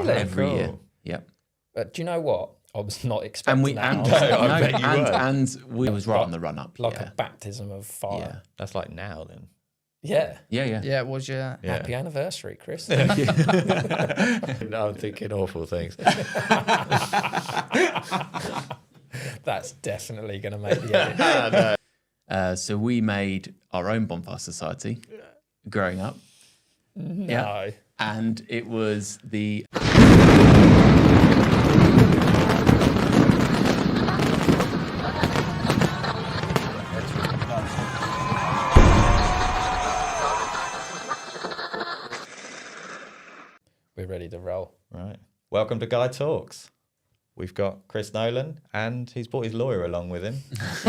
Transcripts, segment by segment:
Really? every year. Cool. Yep. But do you know what? I was not expecting And we that. it was right on the run up. Like a baptism of fire. Yeah. That's like now then. Yeah. Yeah. Yeah, it was, yeah. Happy anniversary, Chris. No, I'm thinking awful things. That's definitely going to make the edit. So we made our own bonfire society growing up. No. Yeah. And it was the... We're ready to roll. Right. Welcome to Guy Talks. We've got Chris Nolan, and he's brought his lawyer along with him.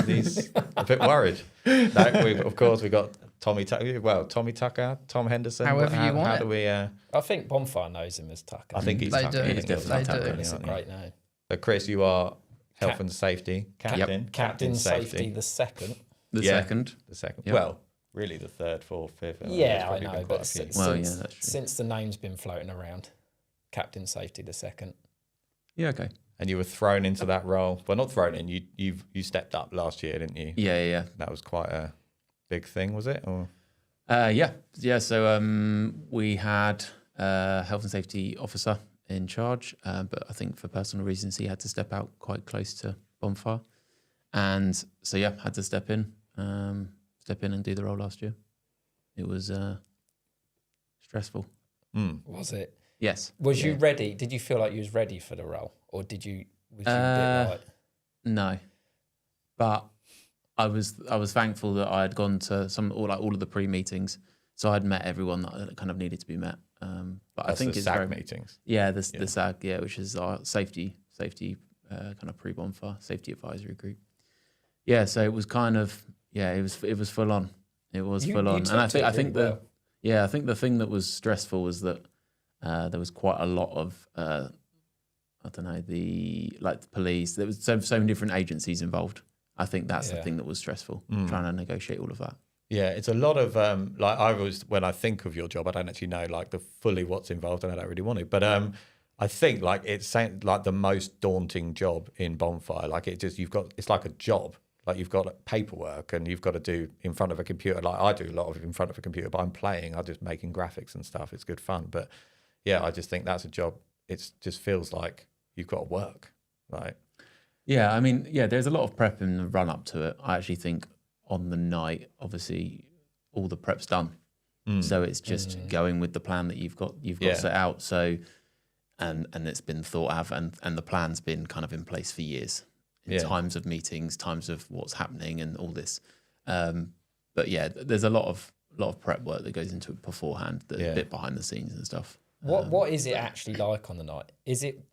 He's a bit worried. Of course, we've got Tommy Tucker, Tom Henderson. However you want How it. do we... I think Bonfire knows him as Tucker. I think he's They Tucker. do. He's They definitely do. Tucker, It's a aren't you? great name. So, Chris, you are Health and Safety Captain. Captain Safety the second. The Yeah. second. The second. Yep. Well, really the third, fourth, fifth. Yeah, I There's probably know. been quite But a few. Well, that's true. since the name's been floating around, Captain Safety the second. Yeah, okay. And you were thrown into that role. Well, not thrown in. You stepped up last year, didn't you? Yeah. That was quite a big thing, was it? Or Yeah. So we had a health and safety officer in charge, but I think for personal reasons he had to step out quite close to bonfire, and so yeah, had to step in and do the role last year. It was stressful. Was it? Yes. Was you ready? Did you feel like you was ready for the role, or was you a bit like? No, but I was thankful that I had gone to all of the pre-meetings, so I'd met everyone that kind of needed to be met. But I think the it's SAG meetings. Yeah, the SAG, which is our safety kind of pre-bonfire safety advisory group. Yeah, so it was kind of it was full on. It was full on, and I think the thing that was stressful was that there was quite a lot of the police. There was so many different agencies involved. I think that's the thing that was stressful, trying to negotiate all of that. Yeah, it's a lot of when I think of your job, I don't actually know like the fully what's involved, and I don't really want to. But I think like it's like the most daunting job in bonfire. Like it's like a job. Like you've got paperwork and you've got to do in front of a computer. Like I do a lot of it in front of a computer, but I'm just making graphics and stuff. It's good fun. But yeah, I just think that's a job. It just feels like you've got to work. Right. Yeah, I mean, there's a lot of prep in the run up to it. I actually think on the night, obviously, all the prep's done. So it's just going with the plan that you've got set out. So, and it's been thought of, and the plan's been kind of in place for years. In times of meetings, times of what's happening, and all this. But yeah, there's a lot of prep work that goes into it beforehand, a bit behind the scenes and stuff. What is it actually like on the night? Is it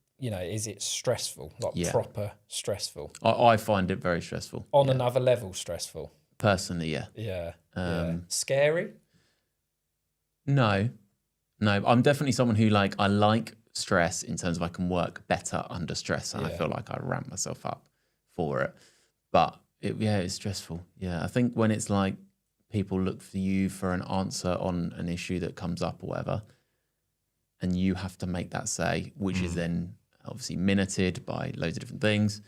stressful, like proper stressful? I find it very stressful. On another level stressful? Personally, yeah. Yeah. Scary? No. I'm definitely someone who I like stress in terms of I can work better under stress, and I feel like I ramp myself up for it. But it's stressful. Yeah, I think when it's like people look for you for an answer on an issue that comes up or whatever, and you have to make that say, which is then obviously minuted by loads of different things,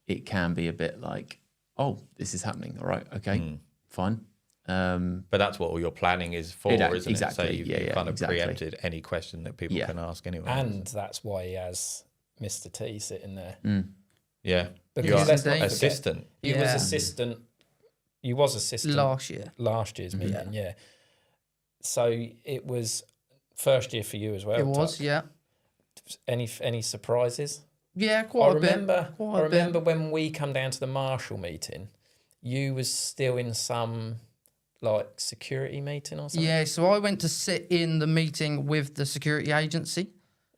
it can be a bit like, oh, this is happening. All right, okay, fine. But that's what all your planning is for, isn't it? So you've kind of preempted any question that people can ask anyway. And that's why he has Mr. T sitting there. Yeah. Because let's not forget, assistant. He was assistant. You was assistant last year's meeting, yeah. So it was first year for you as well. It was, yeah. Any surprises? Yeah, quite a bit. I remember when we come down to the Marshall meeting, you was still in some security meeting or something. Yeah, so I went to sit in the meeting with the security agency.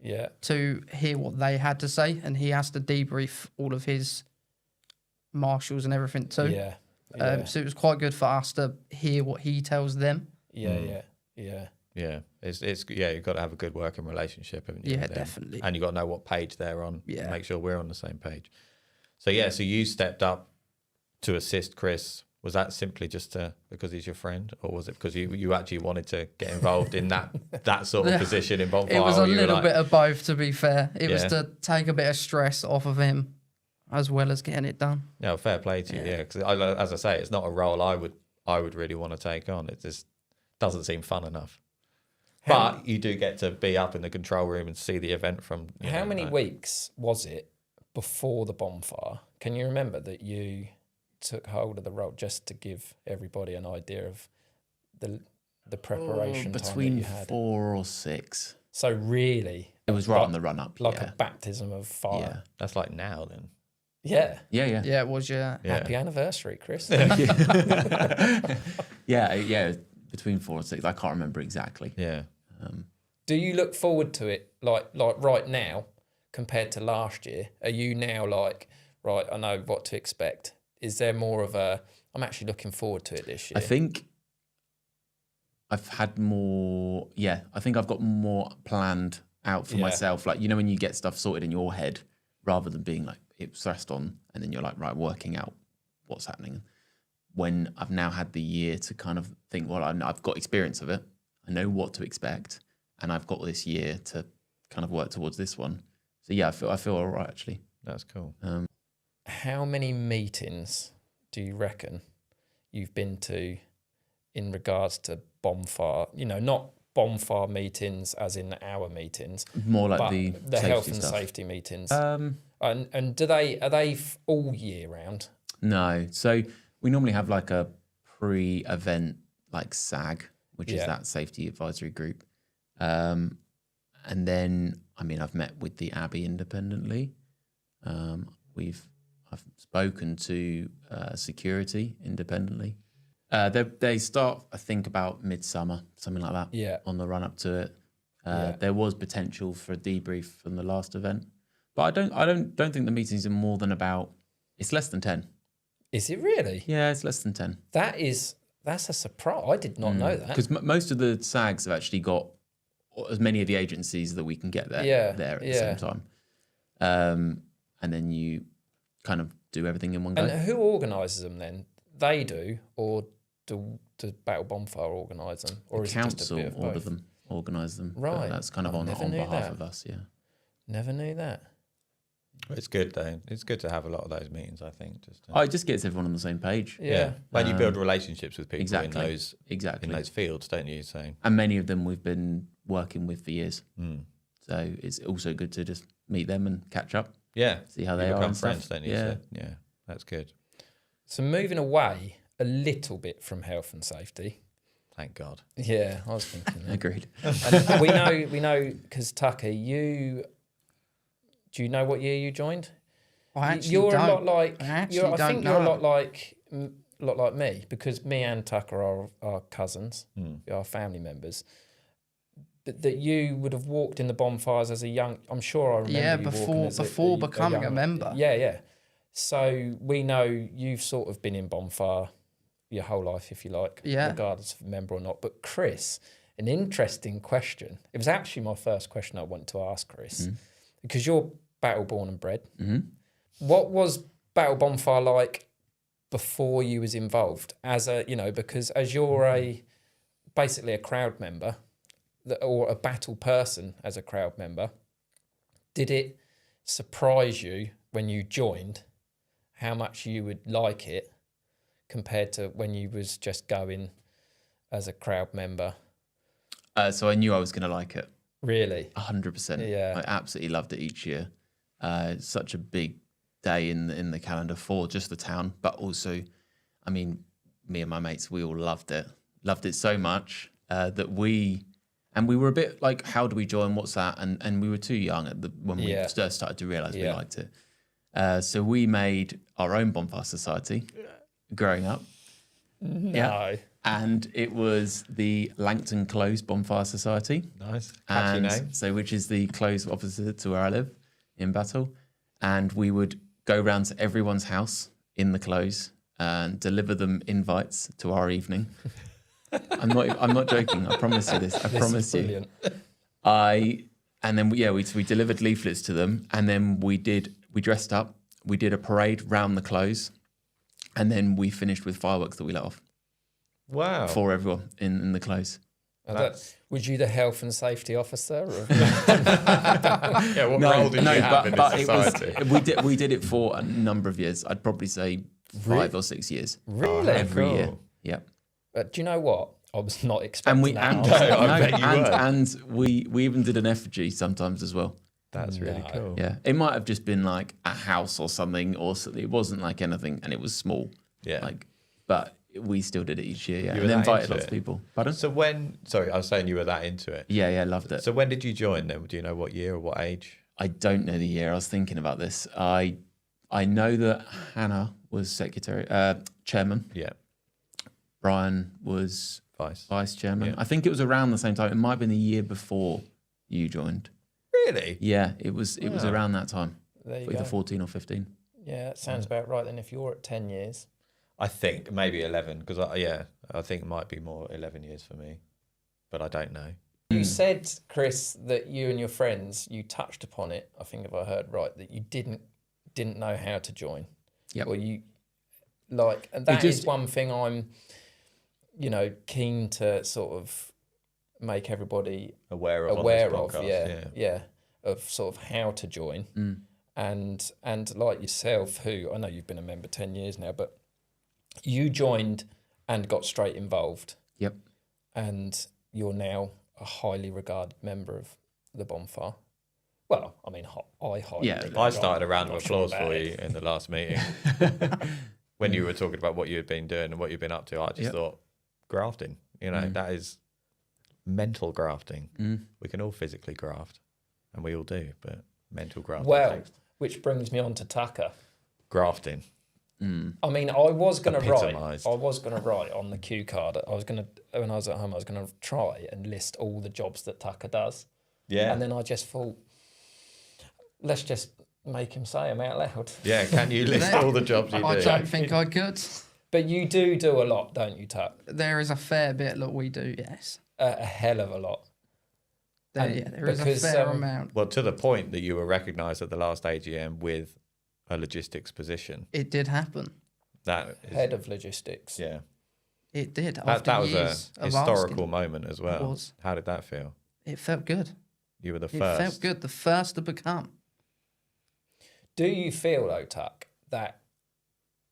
Yeah. To hear what they had to say, and he has to debrief all of his marshals and everything too. Yeah. So it was quite good for us to hear what he tells them. Yeah. It's you've got to have a good working relationship, haven't you? Yeah, definitely. And you've got to know what page they're on. Yeah. Make sure we're on the same page. So so you stepped up to assist Chris Was that simply just because he's your friend, or was it because you actually wanted to get involved in that sort of position in Bonfire? It was a little bit of both, to be fair. It was to take a bit of stress off of him, as well as getting it done. No, fair play to you. Yeah, because as I say, it's not a role I would really want to take on. It just doesn't seem fun enough. But you do get to be up in the control room and see the event from. How many weeks was it before the bonfire? Can you remember that you took hold of the role, just to give everybody an idea of the preparation between time that you had? 4 or 6. So really, it was right on the run up, like a baptism of fire. Yeah, that's like now then. Yeah. It was. Happy anniversary, Chris. yeah, between 4 and 6. I can't remember exactly. Yeah. Do you look forward to it like right now compared to last year? Are you now like, right, I know what to expect? Is there more of a, I'm actually looking forward to it this year? I think I've had more, I think I've got more planned out for myself. Like, when you get stuff sorted in your head rather than being like it stressed on and then you're like, right, working out what's happening. When I've now had the year to kind of think, well, I've got experience of it. I know what to expect. And I've got this year to kind of work towards this one. So I feel all right, actually. That's cool. How many meetings do you reckon you've been to in regards to bonfire? Not bonfire meetings as in our meetings. More like the health and stuff. Safety meetings. And are they all year round? No. So we normally have like a pre-event like SAG, which is that safety advisory group. And then, I've met with the Abbey independently. I've spoken to security independently. They start, I think, about midsummer, something like that. Yeah. On the run up to it, there was potential for a debrief from the last event, but I don't think the meetings are more than about. It's less than 10. Is it really? Yeah, it's less than 10. That's a surprise. I did not know that. Because most of the SAGs have actually got as many of the agencies that we can get there at the same time. And then you kind of do everything in one go. And who organises them then? They do, or do Battle Bonfire organise them? Or the is council, it just a bit of all both? of them organise them. Right. That's kind of on behalf of us, Never knew that. It's good though. It's good to have a lot of those meetings, I think. It just gets everyone on the same page. Yeah. When you build relationships with people in those fields, don't you? So, and many of them we've been working with for years. So it's also good to just meet them and catch up. Yeah. See how they are and friends, stuff. don't you? Yeah. So, yeah. That's good. So moving away a little bit from health and safety. Thank God. Yeah, I was thinking that. Agreed. And we know because Tucker, do you know what year you joined? I actually you're don't. a lot like I actually don't know. You're a lot like me, because me and Tucker are cousins, we are family members. That you would have walked in the bonfires as a young. I'm sure I remember. Yeah, before becoming a member. Yeah. So we know you've sort of been in bonfire your whole life, if you like, regardless of a member or not. But Chris, an interesting question. It was actually my first question I wanted to ask Chris, because you're battle born and bred. Mm-hmm. What was Battle Bonfire like before you was involved? Because as you're basically a crowd member, or a battle person as a crowd member, did it surprise you when you joined how much you would like it compared to when you was just going as a crowd member? So I knew I was going to like it. Really? 100%. Yeah. I absolutely loved it each year. It's such a big day in the calendar for just the town, but also, me and my mates, we all loved it. Loved it so much that we were a bit like, how do we join? What's that? And we were too young when we first started to realise we liked it. So we made our own bonfire society growing up. No. Yeah. And it was the Langton Close Bonfire Society. Nice. Catchy name. So, which is the close opposite to where I live in Battle. And we would go round to everyone's house in the close and deliver them invites to our evening. I'm not joking. I promise you this. I promise you. And then we delivered leaflets to them, and then we dressed up. We did a parade round the close, And then we finished with fireworks that we let off Wow. for everyone in the close. Was you the health and safety officer? Or? Yeah, what role did you have in this society? we did it for a number of years. I'd probably say 5 or 6 years. Really? Every cool. year. Yeah. But do you know what? I was not expecting And we even did an effigy sometimes as well. That's really cool. Yeah. It might have just been like a house or something, or it wasn't like anything, and it was small. Yeah. But we still did it each year. Yeah. You And were that invited into lots it? of people. Pardon? So sorry, I was saying you were that into it. Yeah, loved it. So when did you join then? Do you know what year or what age? I don't know the year. I was thinking about this. I know that Hannah was chairman. Yeah. Brian was vice chairman. Yeah. I think it was around the same time. It might have been the year before you joined. Really? Yeah, it was around that time. There you Either go. 14 or 15. Yeah, that sounds about right. Then if you're at 10 years. I think maybe 11 because I think it might be more 11 years for me, but I don't know. You said, Chris, that you and your friends, you touched upon it. I think if I heard right, that you didn't know how to join. Yep. Or and that is one thing I'm, keen to sort of make everybody Aware of podcast, yeah, of sort of how to join. And like yourself, who I know you've been a member 10 years now, but you joined and got straight involved. Yep. And you're now a highly regarded member of the bonfire. Well, I mean, I started a round of applause for you in the last meeting when you were talking about what you had been doing and what you've been up to. I just thought grafting, that is mental grafting. We can all physically graft, and we all do, but mental grafting. Well, which brings me on to Tucker. Grafting. I mean, I was going to Epitomised. write on the cue card. When I was at home, I was going to try and list all the jobs that Tucker does. Yeah. And then I just thought, let's just make him say them out loud. Yeah, can you list all the jobs you do? I don't think I could. But you do a lot, don't you, Tuck? There is a fair bit that we do, yes. A hell of a lot. There is a fair amount. Well, to the point that you were recognised at the last AGM with a logistics position. It did happen. That is, head of logistics. Yeah. It did. That was a historical moment as well. It was. How did that feel? It felt good. You were the It first. felt good. The first to become. Do you feel, though, Tuck, that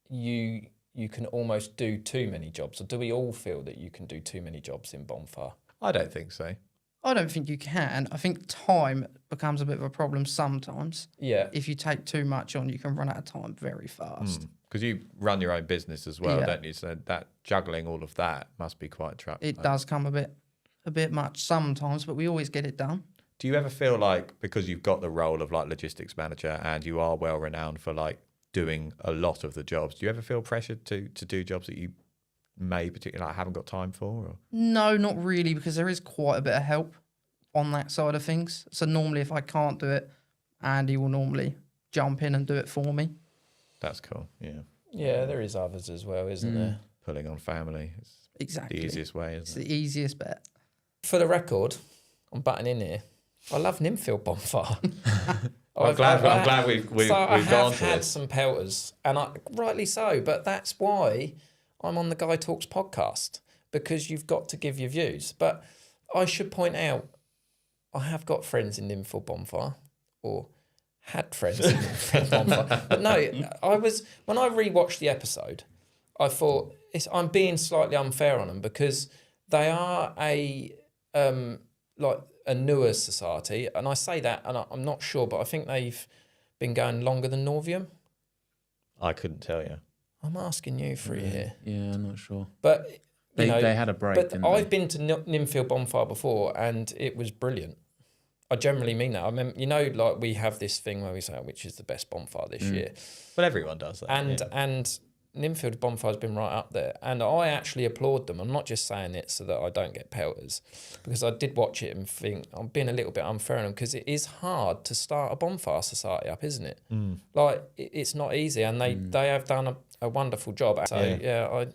you can almost do too many jobs? Or do we all feel that you can do too many jobs in Bonfire? I don't think so. I don't think you can. I think time becomes a bit of a problem sometimes. Yeah. If you take too much on, you can run out of time very fast. Because you run your own business as well, Yeah. don't you? So that juggling all of that must be quite It does come a bit much sometimes, but we always get it done. Do you ever feel like, because you've got the role of like logistics manager and you are well renowned for like doing a lot of the jobs, do you ever feel pressured to do jobs that you may particularly haven't got time for? Or? No, not really, because there is quite a bit of help on that side of things. So normally if I can't do it, Andy will normally jump in and do it for me. That's cool, yeah. Yeah, there is others as well, isn't there? Pulling on family. It's Exactly. the easiest way, It's isn't it? the easiest bet. For the record, I'm butting in here. I love Ninfield Bonfire. I'm glad we've gone I have to had this. some pelters, and rightly so, but that's why I'm on the Guy Talks podcast, because you've got to give your views. But I should point out, I have got friends in Ninfield Bonfire, or had friends in Ninfield Bonfire. But no, when I rewatched the episode, I thought I'm being slightly unfair on them, because they are a newer society, and I say that, and I'm not sure, but I think they've been going longer than Norvium. I couldn't tell you. I'm asking you for here, Yeah, I'm not sure. but They had a break. But didn't I've they? been to Ninfield Bonfire before, and it was brilliant. I generally mean that. I mean, like we have this thing where we say, which is the best bonfire this year, But everyone does that. and Ninfield Bonfire's been right up there, and I actually applaud them. I'm not just saying it so that I don't get pelters, because I did watch it and think I'm being a little bit unfair on them, because it is hard to start a bonfire society up, isn't it? Like it's not easy, and they have done a wonderful job. So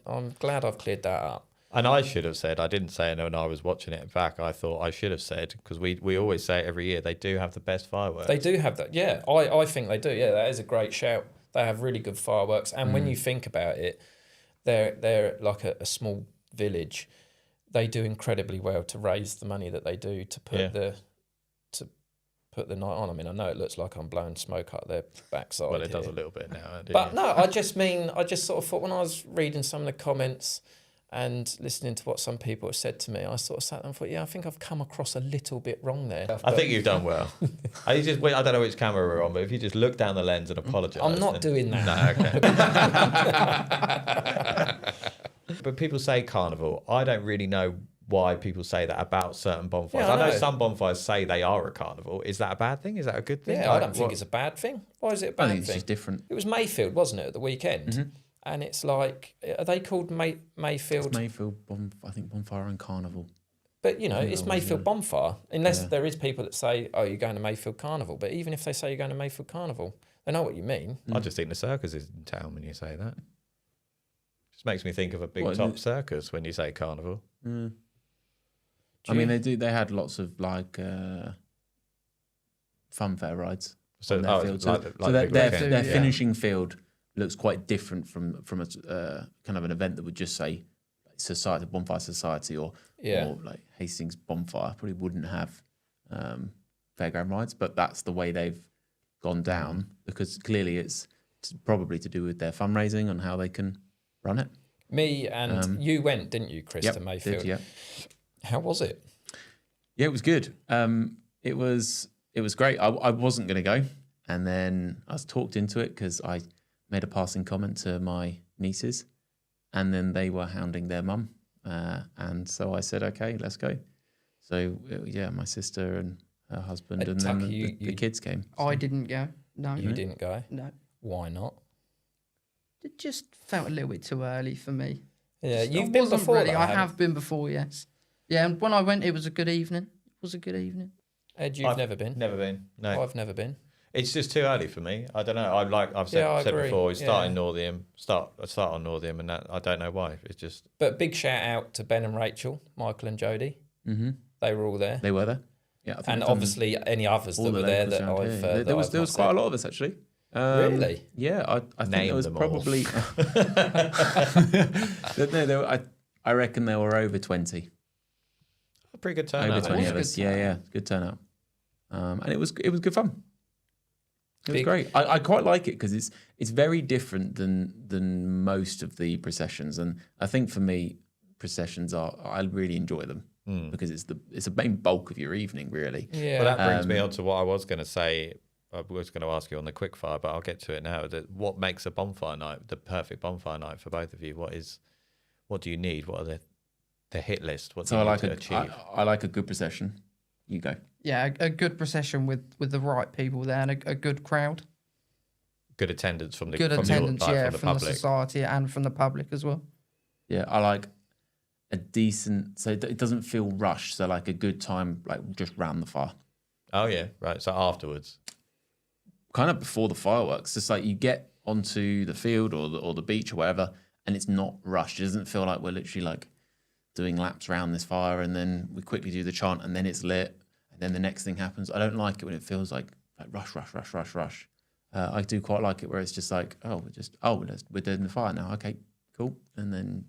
I'm glad I've cleared that up. And I should have said, I didn't say it when I was watching it back. I thought I should have said, because we always say it every year, they do have the best fireworks. They do have that. Yeah, I think they do. Yeah, that is a great shout. They have really good fireworks, and when you think about it, they're like a small village. They do incredibly well to raise the money that they do to put the night on. I mean, I know it looks like I'm blowing smoke up their backside. Well, it here. does a little bit now. But no, I just sort of thought when I was reading some of the comments and listening to what some people have said to me, I sort of sat there and thought, I think I've come across a little bit wrong there. I think you've done well. I don't know which camera we're on, but if you just look down the lens and apologise. I'm not doing that. No, okay. But people say carnival. I don't really know why people say that about certain bonfires. Yeah, I I know know some bonfires say they are a carnival. Is that a bad thing? Is that a good thing? Yeah, I don't think it's a bad thing. Why is it a bad I think thing? it's just different. It was Mayfield, wasn't it, at the weekend? Mm-hmm. And it's like, are they called Mayfield? It's Mayfield, I think Bonfire and Carnival. But, it's Mayfield Bonfire. Unless there is people that say, oh, you're going to Mayfield Carnival. But even if they say you're going to Mayfield Carnival, they know what you mean. I just think the circus is in town when you say that. Just makes me think of a big top circus when you say carnival. Mm. I mean, they had lots of like funfair rides. So, on their field. Their finishing field looks quite different from a kind of an event that would just say Society, Bonfire Society, or like Hastings Bonfire. Probably wouldn't have fairground rides, but that's the way they've gone down, because clearly it's probably to do with their fundraising on how they can run it. Me and you went, didn't you, Chris, to Mayfield? Yeah. How was it? Yeah, it was good. It was great. I wasn't going to go, and then I was talked into it because I made a passing comment to my nieces, and then they were hounding their mum, and so I said, "Okay, let's go." So my sister and her husband, and then the kids came. So. I didn't go. No, You didn't go? No. Why not? It just felt a little bit too early for me. Yeah, you've been before. Really, I have been before, yes. Yeah, and when I went, it was a good evening. Ed, you've never been? Never been. No, I've never been. it's just too early for me. I don't know. I've said before. We start in Northiam. Start on Northiam, and that I don't know why. It's just. But big shout out to Ben and Rachel, Michael and Jodie. Mm-hmm. They were all there. They were there. Yeah, I think and obviously any others that were there that I've. There was quite a lot of us actually. Really? Yeah, I think there was probably. I reckon there were over 20. A pretty good turnout. Over 20 of us. Yeah, good turnout. And it was good fun. It was great. I quite like it because it's very different than most of the processions, and I think for me, processions I really enjoy them because it's the main bulk of your evening, really. Yeah. Well, that brings me on to what I was going to say. I was going to ask you on the quickfire, but I'll get to it now. What makes a bonfire night the perfect bonfire night for both of you? What do you need? What are the hit list? What do you need to achieve? I like a good procession. You go. Yeah, a good procession with the right people there, and a good crowd. Good attendance from the from public. The society and from the public as well. Yeah, I like a decent, so it doesn't feel rushed. So like a good time, like just round the fire. Oh yeah, right. So afterwards, kind of before the fireworks, just like you get onto the field or the beach or whatever, and it's not rushed. It doesn't feel like we're literally like doing laps around this fire, and then we quickly do the chant, and then it's lit, and then the next thing happens. I don't like it when it feels like rush. I do quite like it where it's just like, we're doing the fire now. Okay, cool. And then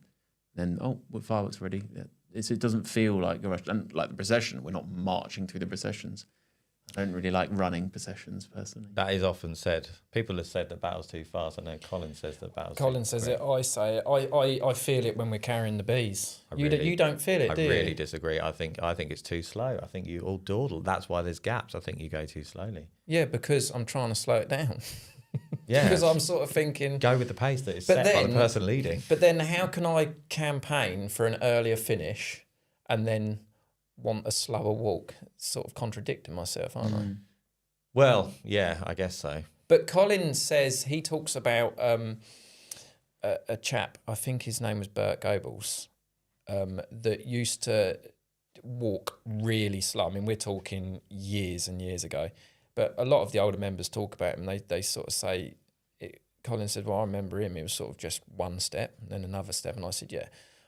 we're fireworks ready. Yeah. It doesn't feel like a rush. And like the procession, we're not marching through the processions. I don't really like running processions personally. that is often said. People have said that battle's too fast. I know Colin says that battle's Colin too says quick. it. I say it. I feel it when we're carrying the bees. You don't feel it, do you? I really disagree. I think it's too slow. I think you all dawdle. That's why there's gaps. I think you go too slowly. Yeah, because I'm trying to slow it down. Yeah. Because I'm sort of thinking... Go with the pace that is set by the person leading. But then how can I campaign for an earlier finish and then want a slower walk? It's sort of contradicting myself, aren't I? Well, yeah, I guess so. But Colin says, he talks about a chap, I think his name was Bert Goebbels, that used to walk really slow. I mean, we're talking years and years ago. But a lot of the older members talk about him. They sort of say, Colin said, well, I remember him. It was sort of just one step, and then another step. And I said, yeah,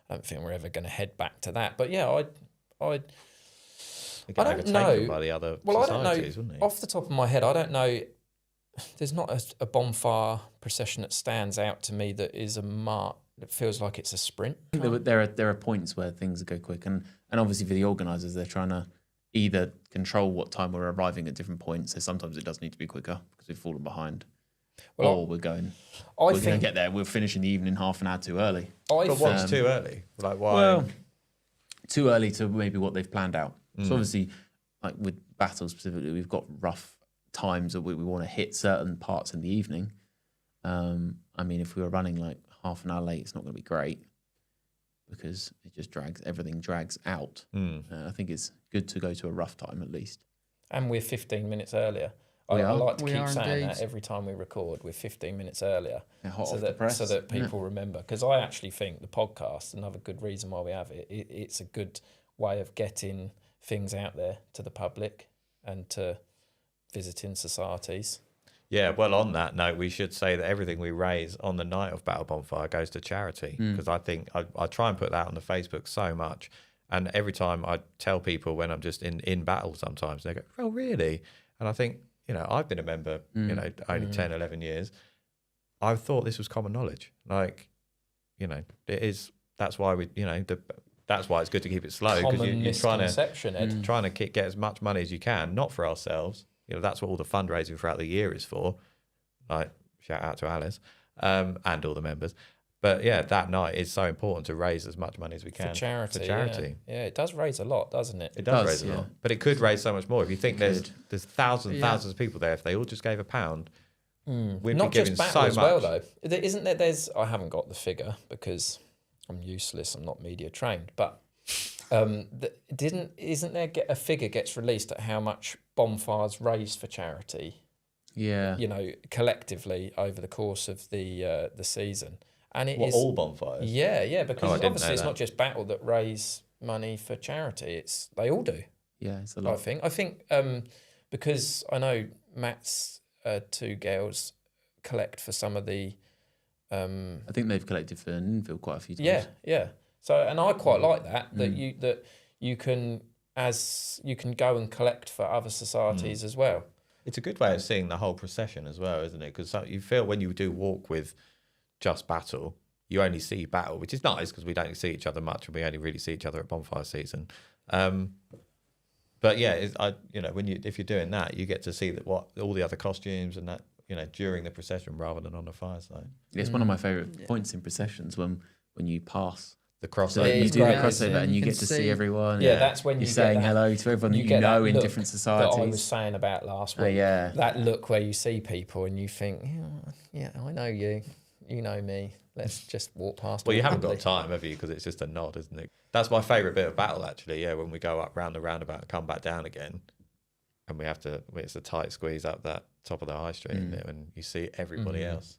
I don't think we're ever going to head back to that. But yeah, I don't know. By the other well, I societies, don't know. wouldn't he? Off the top of my head, I don't know there's not a bonfire procession that stands out to me that is a mark. It feels like it's a sprint. I think there are points where things go quick, and obviously for the organisers, they're trying to either control what time we're arriving at different points. So sometimes it does need to be quicker because we've fallen behind, or we're going to get there. We'll finish in the evening half an hour too early. But what's too early? Like why? Well, too early to maybe what they've planned out. So obviously, like with battle specifically, we've got rough times that we want to hit certain parts in the evening. I mean, if we were running like half an hour late, it's not going to be great because it just everything drags out. I think it's good to go to a rough time at least. And we're 15 minutes earlier. I like to keep saying that every time we record, we're 15 minutes earlier, so that people remember. Because I actually think the podcast, another good reason why we have it, it's a good way of getting things out there to the public and to visiting societies. Yeah, well, on that note, we should say that everything we raise on the night of Battle Bonfire goes to charity, because I think I try and put that on the Facebook so much. And every time I tell people when I'm just in battle sometimes, they go, oh, really? And I think, I've been a member, only 10, 11 years. I thought this was common knowledge. Like, it is, that's why we, that's why it's good to keep it slow, because you're trying to get as much money as you can, not for ourselves. That's what all the fundraising throughout the year is for. Like, shout out to Alice and all the members. But yeah, that night is so important to raise as much money as we can for charity. Yeah, it does raise a lot, doesn't it? It does raise a lot, but it could raise so much more. If you think there's thousands of people there, if they all just gave £1, we'd not be giving just battle so as much. well, though. Isn't there? I haven't got the figure because I'm useless. I'm not media trained, but. Isn't there a figure gets released at how much bonfires raised for charity? Yeah, collectively over the course of the season, and it is all bonfires. Yeah, because obviously it's not just battle that raise money for charity. They all do. Yeah, it's a lot. I think because I know Matt's two girls collect for some of the. I think they've collected for Ninfield quite a few times. Yeah. So, and I quite like that you can go and collect for other societies as well. It's a good way of seeing the whole procession as well, isn't it? Because you feel when you do walk with just battle, you only see battle, which is nice because we don't see each other much, and we only really see each other at bonfire season. But yeah, if you're doing that, you get to see what all the other costumes and that during the procession rather than on the fireside. It's one of my favourite points in processions when you pass. The crossover. So you do the crossover and you get to see everyone. Yeah, that's when you're saying hello to everyone that you know in different societies. That I was saying about last week. That look where you see people and you think, yeah, I know you, you know me. Let's just walk past. Well, you haven't got time, have you? Because it's just a nod, isn't it? That's my favourite bit of battle, actually. Yeah, when we go up round the roundabout and come back down again, and it's a tight squeeze up that top of the high street, isn't it? When you see everybody else.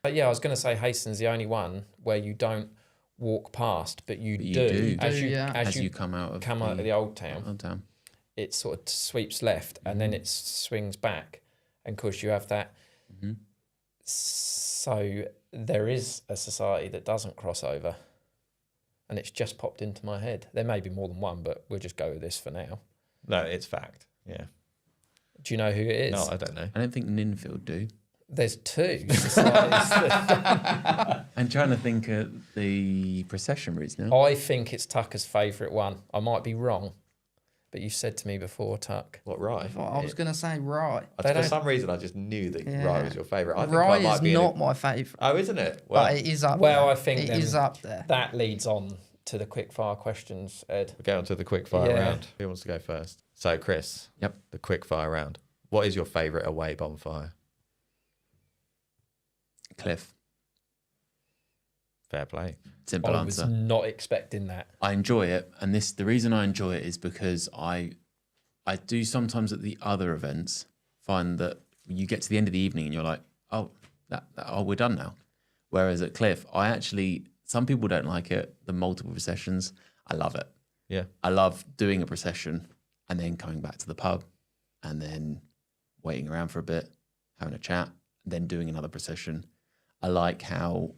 But yeah, I was going to say Hastings the only one where you don't walk past, but you do. As you come out of the old town. It sort of sweeps left and then it swings back, and of course you have that. So there is a society that doesn't cross over, and it's just popped into my head. There may be more than one, but we'll just go with this for now. No, it's fact. Yeah. Do you know who it is? No, I don't know. I don't think Ninfield do. There's two societies. I'm trying to think of the procession routes now. I think it's Tucker's favourite one. I might be wrong, but you said to me before, Tuck. What, Rye? I was going to say Rye. For some reason, I just knew that Rye was your favourite. I think Rye is not my favourite. Oh, isn't it? Well, but it is up there. Well, I think it is up there. That leads on to the quick-fire questions, Ed. We'll get on to the quick-fire round. Who wants to go first? So, Chris. Yep. The quick-fire round. What is your favourite away bonfire? Cliff. Fair play. Simple answer. I was not expecting that. I enjoy it, and the reason I enjoy it is because I do sometimes at the other events find that you get to the end of the evening and you're like, we're done now. Whereas at Cliff, some people don't like it, the multiple processions. I love it. Yeah. I love doing a procession and then coming back to the pub and then waiting around for a bit, having a chat, then doing another procession. I like how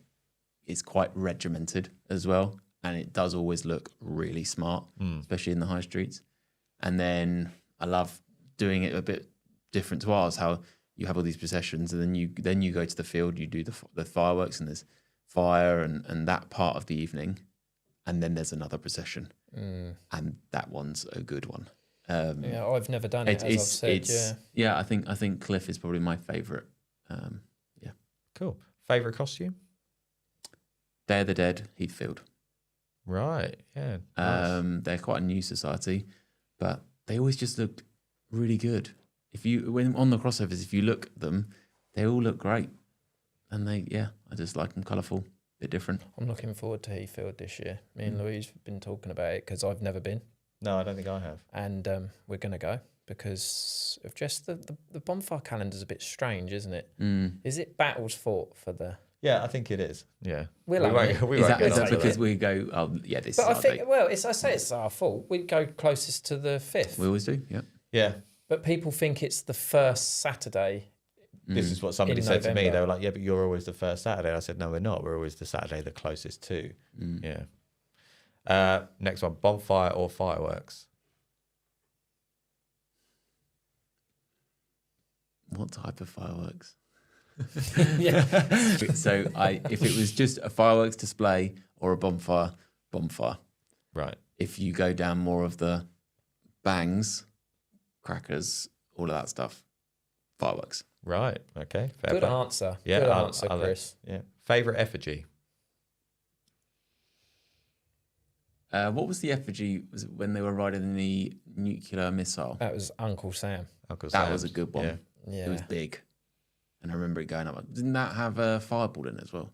it's quite regimented as well, and it does always look really smart, especially in the high streets. And then I love doing it a bit different to ours, how you have all these processions, and then you go to the field, you do the fireworks, and there's fire and that part of the evening, and then there's another procession, and that one's a good one. Yeah, I've never done it, as I've said. Yeah, I think Cliff is probably my favourite. Yeah, Cool. Favorite costume? Day of the Dead, Heathfield. Right. Yeah. Nice. They're quite a new society, but they always just looked really good. When on the crossovers, if you look at them, they all look great, and I just like them colourful, bit different. I'm looking forward to Heathfield this year. Me and Louise have been talking about it because I've never been. No, I don't think I have. And we're going to go because of just the bonfire calendar's a bit strange, isn't it? Is it battles fought for the... Yeah, I think it is. Yeah. We won't Is get that onto because it. we go, oh, yeah, this But is I our think, date. well, I say it's our fault. We go closest to the 5th. We always do, yeah. Yeah. But people think it's the first Saturday. This is what somebody In said to me. November. They were like, yeah, but you're always the first Saturday. I said, no, we're not. We're always the Saturday the closest to. Yeah. Next one, bonfire or fireworks? What type of fireworks? Yeah. So if it was just a fireworks display or a bonfire. Right. If you go down more of the bangs, crackers, all of that stuff, fireworks. Right. Okay. Fair Good play. answer. Yeah. Good answer, I'll- Chris. Yeah. Favorite effigy? What was the effigy? Was it when they were riding the nuclear missile? That was Uncle Sam. Uncle That Sam's. was a good one. Yeah. Yeah. It was big. And I remember it going up. Didn't that have a fireball in it as well?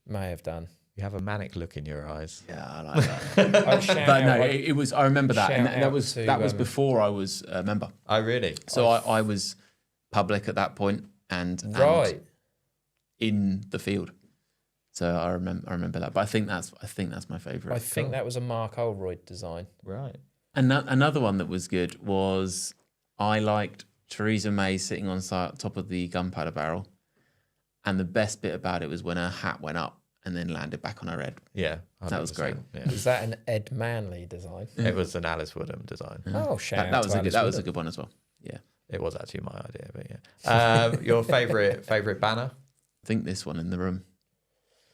May have done. You have a manic look in your eyes. Yeah, I like that. I'll shout But no, out- it was. I remember that, and shout that out was to, that was before I was a member. Oh, really? So I was public at that point, and Right. in the field. So I remember that. But I think that's my favourite. I think that was a Mark Oldroyd design. Right. And another one that was good was I liked Theresa May sitting on top of the gunpowder barrel, and the best bit about it was when her hat went up and then landed back on her head. Yeah. That was 100%. great. Yeah. Is that an Ed Manley design? It was an Alice Woodham design. Oh, shout That out was to a good. Alice That was a Woodham. good one as well. Yeah, It was actually my idea, but yeah. Your favorite banner? I think this one in the room.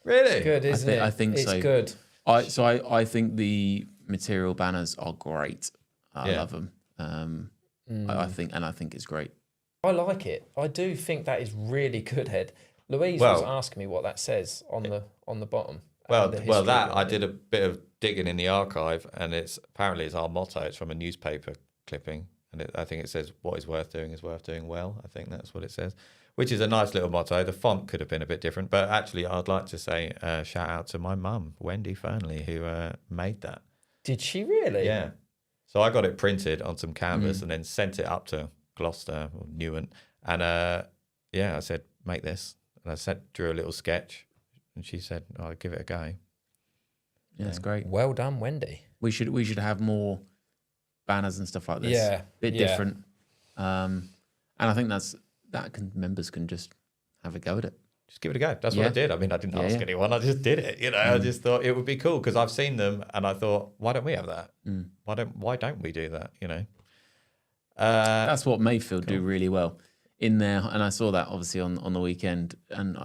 Really? Good, isn't it? I think it's so. good. I think the material banners are great. I Yeah. love them. I think it's great. I like it. I do think that is really good, Ed. Louise Well- was asking me what that says on the bottom. Well, the well, history that I behind did it. a bit of digging in the archive, and it's our motto. It's from a newspaper clipping, and I think it says, "What is worth doing is worth doing well." I think that's what it says, which is a nice little motto. The font could have been a bit different, but actually, I'd like to say shout out to my mum, Wendy Fernley, who made that. Did she really? Yeah. So I got it printed on some canvas and then sent it up to Gloucester or Newark, and I said, "Make this," and I drew a little sketch. And she said, "I'll give it a go." Yeah, it's great. Well done, Wendy. We should have more banners and stuff like this. Yeah, bit yeah. different. And I think members can just have a go at it. Just give it a go. That's what Yeah. I did. I mean, I didn't ask Yeah. anyone. I just did it. I just thought it would be cool because I've seen them, and I thought, why don't we have that? Why don't we do that? That's what Mayfield do really well in there, and I saw that obviously on the weekend, and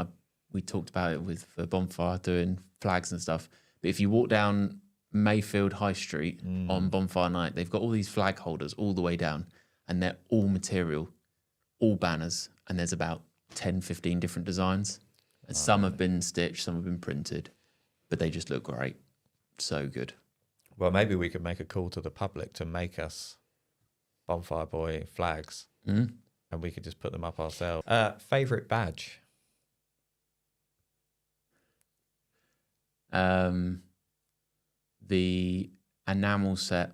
we talked about it with the bonfire doing flags and stuff. But if you walk down Mayfield High Street on bonfire night, they've got all these flag holders all the way down, and they're all material, all banners, and there's about 10, 15 different designs. And some have been stitched, some have been printed, but they just look great. So good. Well, maybe we could make a call to the public to make us Bonfire Boy flags, and we could just put them up ourselves. Favorite badge? The enamel set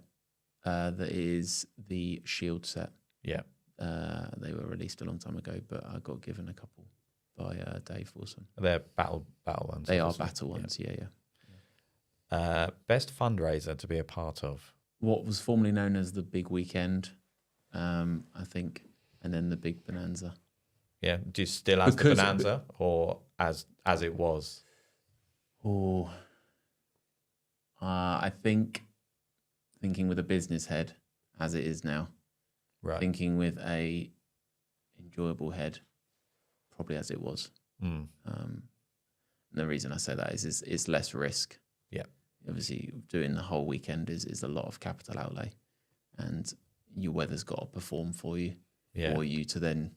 that is the shield set. Yeah. They were released a long time ago, but I got given a couple by Dave Wilson. They're battle ones. They are obviously. battle ones, yeah. Best fundraiser to be a part of? What was formerly known as the Big Weekend, I think, and then the Big Bonanza. Yeah. Do you still as the Because- Bonanza or as it was? Oh, I think thinking with a business head as it is now. Right. Thinking with a enjoyable head, probably as it was. Mm. And the reason I say that is it's less risk. Yeah. Obviously, doing the whole weekend is a lot of capital outlay, and your weather's got to perform for you, for you to then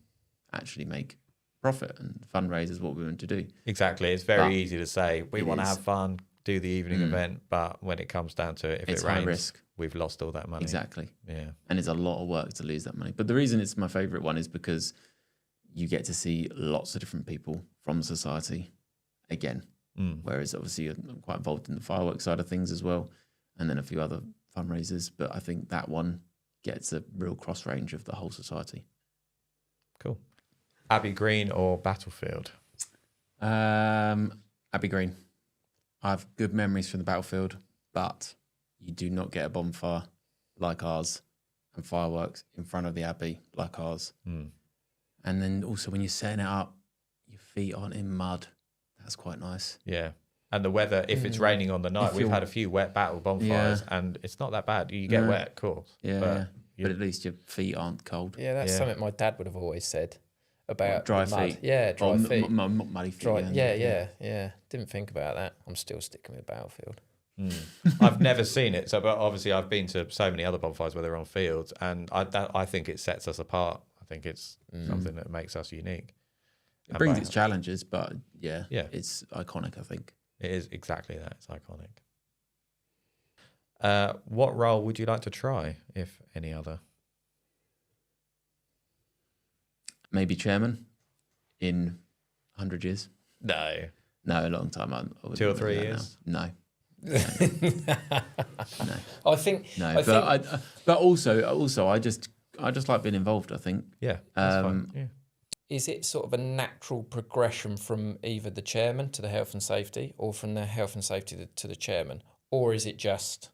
actually make profit. And fundraise is what we want to do. Exactly. It's very easy to say we want to have fun, do the evening event, but when it comes down to it, if it's it rains, high risk. We've lost all that money. Exactly. Yeah. And it's a lot of work to lose that money. But the reason it's my favourite one is because you get to see lots of different people from society again. Whereas obviously I'm quite involved in the fireworks side of things as well, and then a few other fundraisers. But I think that one gets a real cross range of the whole society. Cool. Abbey Green or Battlefield? Abbey Green. I have good memories from the Battlefield, but you do not get a bonfire like ours and fireworks in front of the Abbey like ours. And then also when you're setting it up, your feet aren't in mud. That's quite nice. Yeah. And the weather, if it's raining on the night, we've had a few wet battle bonfires and it's not that bad. You get wet, of course. But at least your feet aren't cold. Yeah, that's something my dad would have always said about dry the mud. feet. Yeah, dry feet. Not muddy feet. Dry, yeah. Didn't think about that. I'm still sticking with Battlefield. I've never seen it, but obviously I've been to so many other bonfires where they're on fields, and I think it sets us apart. I think it's something that makes us unique. It brings its challenges, but it's iconic, I think. It is exactly that. It's iconic. What role would you like to try, if any other? Maybe chairman in 100 years. No, a long time. I 2 or 3 years. No. I think. But also, I just like being involved. I think. Yeah, that's fine. Yeah. Is it sort of a natural progression from either the chairman to the health and safety, or from the health and safety to the chairman, or is it just,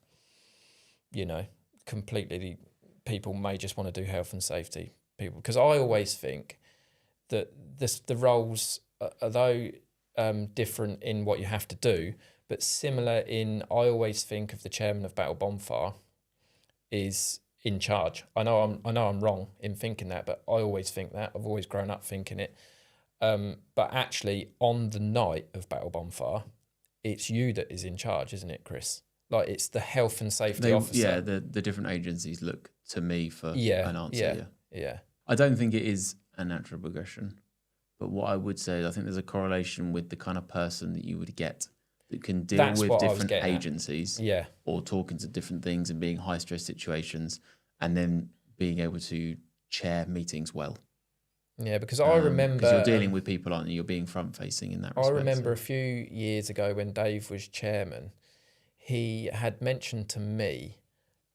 completely people may just want to do health and safety people? Because I always think that the roles, although different in what you have to do, but similar in, I always think of the chairman of Battle Bonfire is in charge. I know I'm wrong in thinking that, but I always think that. I've always grown up thinking it. But actually, on the night of Battle Bonfire, it's you that is in charge, isn't it, Chris? Like, it's the health and safety officer. Yeah, the different agencies look to me for an answer. Yeah. I don't think it is a natural progression, but what I would say is I think there's a correlation with the kind of person that you would get that can deal with different agencies or talking to different things and being high stress situations, and then being able to chair meetings well. Yeah, because I remember... Because you're dealing with people, aren't you? You're being front-facing in that respect. I remember a few years ago when Dave was chairman, he had mentioned to me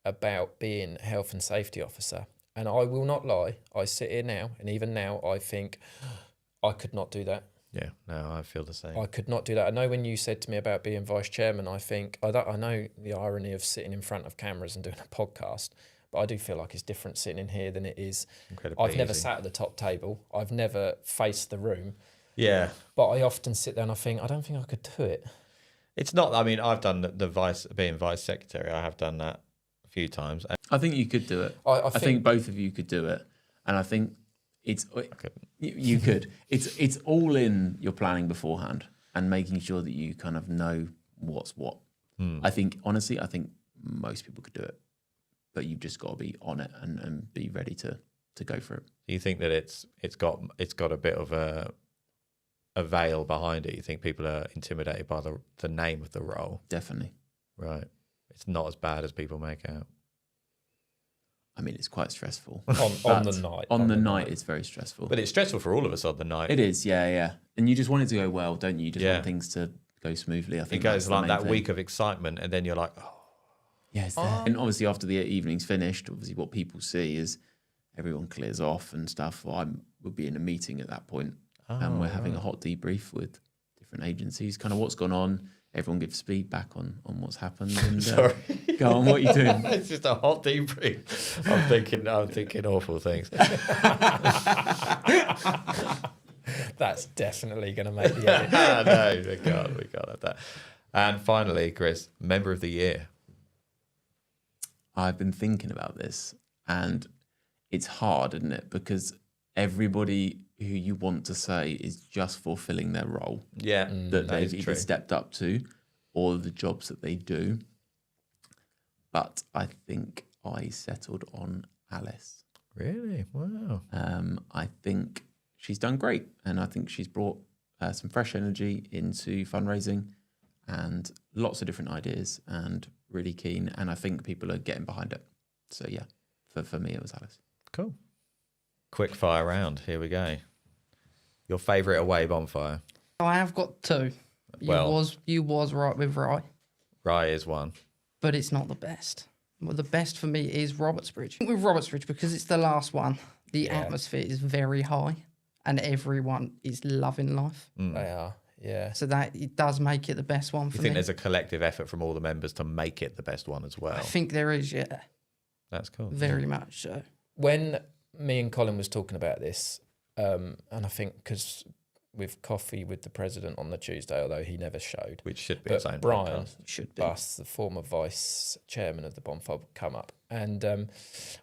about being health and safety officer. And I will not lie, I sit here now, and even now I think, I could not do that. Yeah, no, I feel the same. I could not do that. I know when you said to me about being vice chairman, I think, I know the irony of sitting in front of cameras and doing a podcast, but I do feel like it's different sitting in here than it is. Incredibly I've never easy. sat at the top table. I've never faced the room. Yeah. But I often sit there and I think, I don't think I could do it. It's not, I mean, I've done being vice secretary, I have done that a few times. I think you could do it. I think both of you could do it. And I think you could. It's all in your planning beforehand and making sure that you kind of know what's what. I think, honestly, most people could do it. But you've just got to be on it and be ready to go for it. Do you think that it's got a bit of a veil behind it? You think people are intimidated by the name of the role? Definitely. Right. It's not as bad as people make out. I mean, it's quite stressful. on the night. On the night, it's very stressful. But it's stressful for all of us on the night. It is, yeah. And you just want it to go well, don't you? You just want things to go smoothly. I think it goes like that week of excitement, and then you're like, oh. Yeah, it's there. And obviously after the evening's finished, obviously what people see is everyone clears off and stuff. Well, we'll be in a meeting at that point, and we're having a hot debrief with different agencies, kind of what's gone on. Everyone gives feedback on what's happened. And, Sorry. Go on, what are you doing? It's just a hot debrief. I'm thinking awful things. That's definitely going to make the edit. No, we can't have that. And finally, Chris, member of the year. I've been thinking about this, and it's hard, isn't it? Because everybody who you want to say is just fulfilling their role Yeah, that they've either stepped up to or the jobs that they do. But I think I settled on Alice. Really? Wow. I think she's done great, and I think she's brought some fresh energy into fundraising and lots of different ideas, and really keen. And I think people are getting behind it. So yeah, for me it was Alice. Cool. Quick fire round. Here we go. Your favourite away bonfire? I have got two. You was right with Rye, Rye is one. but it's not the best. Well, the best for me is Robertsbridge. With Robertsbridge, because it's the last one, the atmosphere is very high and everyone is loving life. They are, yeah. So that it does make it the best one for You think me. there's a collective effort from all the members to make it the best one as well? I think there is, yeah, That's cool. very much so. When me and Colin was talking about this, and I think because with coffee with the president on the Tuesday, although he never showed, Which should be but its own Brian podcast. Should be. Buss, the former vice chairman of the bonfire, would come up, and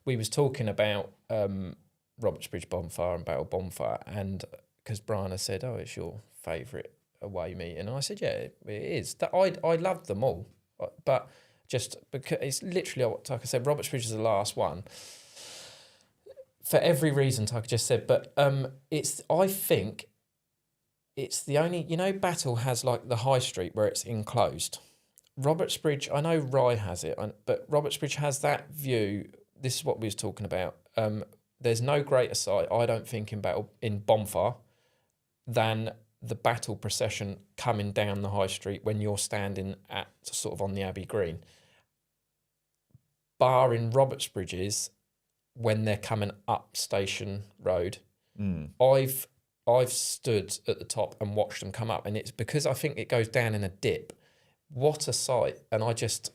we was talking about Robertsbridge bonfire and Battle bonfire, and because Brian has said, "Oh, it's your favourite away meeting," and I said, "Yeah, it is." That I loved them all, but just because it's literally like I said, Robertsbridge is the last one. For every reason Tucker just said, but I think it's the only, Battle has like the high street where it's enclosed. Robertsbridge, I know Rye has it, but Robertsbridge has that view. This is what we was talking about. There's no greater sight, I don't think, in bonfire than the Battle procession coming down the high street when you're standing at sort of on the Abbey Green. Bar in Robertsbridge's when they're coming up Station Road. I've stood at the top and watched them come up, and it's because I think it goes down in a dip. What a sight! And I just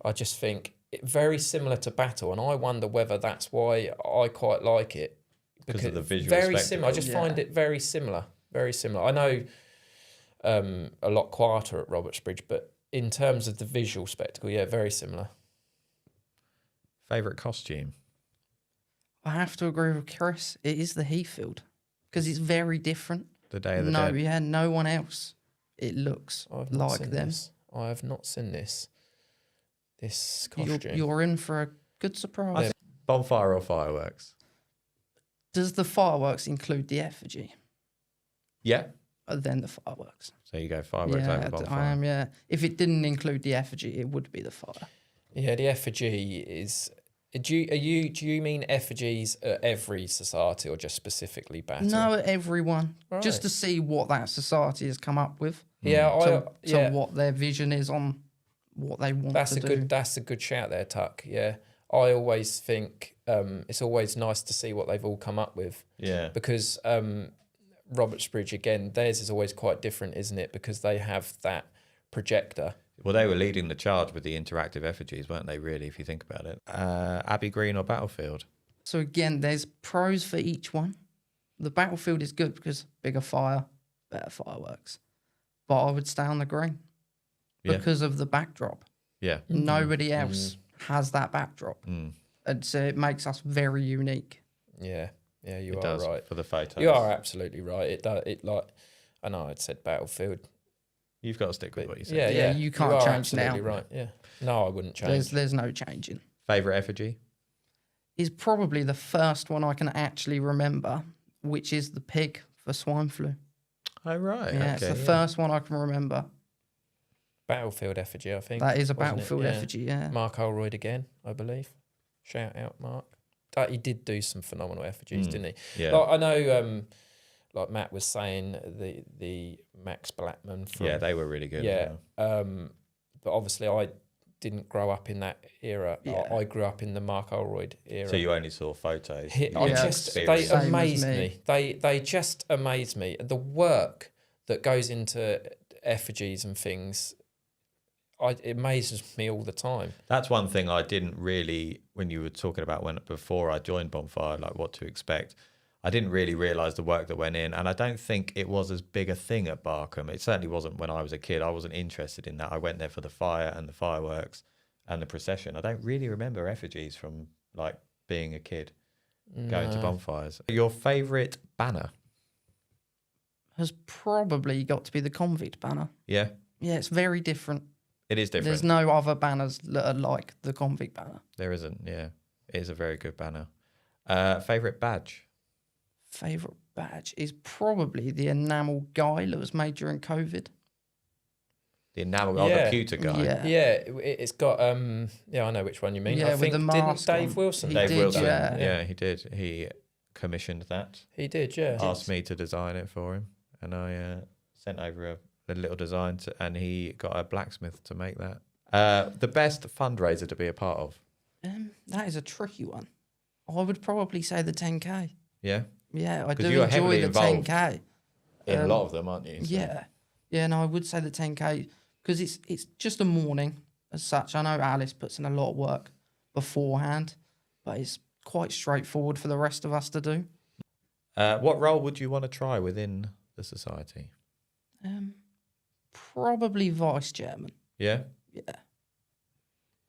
think very similar to Battle, and I wonder whether that's why I quite like it Because of the visual very spectacle. similar. I just find it very similar. Very similar. I know a lot quieter at Robertsbridge, but in terms of the visual spectacle, yeah, very similar. Favourite costume? I have to agree with Chris. It is the Heathfield because it's very different. The Day of the Dead? No one else. It looks I've not like seen them. this. I have not seen this costume. You're in for a good surprise. Bonfire or fireworks? Does the fireworks include the effigy? Yeah. Then the fireworks. So you go fireworks over bonfire. I am. Yeah. If it didn't include the effigy, it would be the fire. Yeah, the effigy is. Do you mean effigies at every society or just specifically Battle? No, everyone. Right. Just to see what that society has come up with. Yeah, So what their vision is on what they want to do. That's a good shout there, Tuck. Yeah, I always think it's always nice to see what they've all come up with. Yeah. Because Robertsbridge again, theirs is always quite different, isn't it? Because they have that projector. Well, they were leading the charge with the interactive effigies, weren't they, really, if you think about it? Abbey Green or Battlefield? So again, there's pros for each one. The Battlefield is good because bigger fire, better fireworks. But I would stay on the green because of the backdrop. Yeah. Nobody else has that backdrop. And so it makes us very unique. Yeah, you It are does, right. for the photos. You are absolutely right. It does. I know I'd said Battlefield. You've got to stick with what you said. Yeah, you can't are change now. absolutely right. Yeah, no, I wouldn't change. There's no changing. Favourite effigy? Is probably the first one I can actually remember, which is the pig for swine flu. Oh, right. Yeah, okay. it's the first one I can remember. Battlefield effigy, I think. That is a wasn't it? Battlefield effigy, yeah. Mark Holroyd again, I believe. Shout out, Mark. He did do some phenomenal effigies, didn't he? Yeah. Like, I know, like Matt was saying, the Max Blackman. Yeah, they were really good. Yeah, but obviously I didn't grow up in that era. Yeah. I grew up in the Mark Holroyd era. So you only saw photos. You They didn't experience it. Same as amaze me. me. They just amaze me. The work that goes into effigies and things, it amazes me all the time. That's one thing I didn't really, when you were talking about before I joined Bonfire, like what to expect, I didn't really realise the work that went in. And I don't think it was as big a thing at Barkham. It certainly wasn't when I was a kid. I wasn't interested in that. I went there for the fire and the fireworks and the procession. I don't really remember effigies from like being a kid. going to bonfires. Your favourite banner? Has probably got to be the convict banner. Yeah, Yeah, it's very different. it is different. There's no other banners that are like the convict banner. There isn't, yeah. It is a very good banner. Favourite badge? Favourite badge is probably the enamel guy that was made during COVID. The enamel, oh, the Yeah. pewter guy. Yeah. Yeah, it's got yeah, I know which one you mean. Yeah, I with think the didn't mask Dave on. Wilson? He Dave did, Wilson. yeah. He did. He commissioned that. He did, yeah. Asked me to design it for him, and I sent over a little design, and he got a blacksmith to make that. The best fundraiser to be a part of? That is a tricky one. I would probably say the 10K. Yeah, Yeah, I 'Cause do you are heavily enjoy the involved 10K. in a lot of them, aren't you? So- Yeah. Yeah, no, I would say the 10K because it's just a morning as such. I know Alice puts in a lot of work beforehand, but it's quite straightforward for the rest of us to do. What role would you want to try within the society? Probably vice chairman. Yeah, Yeah.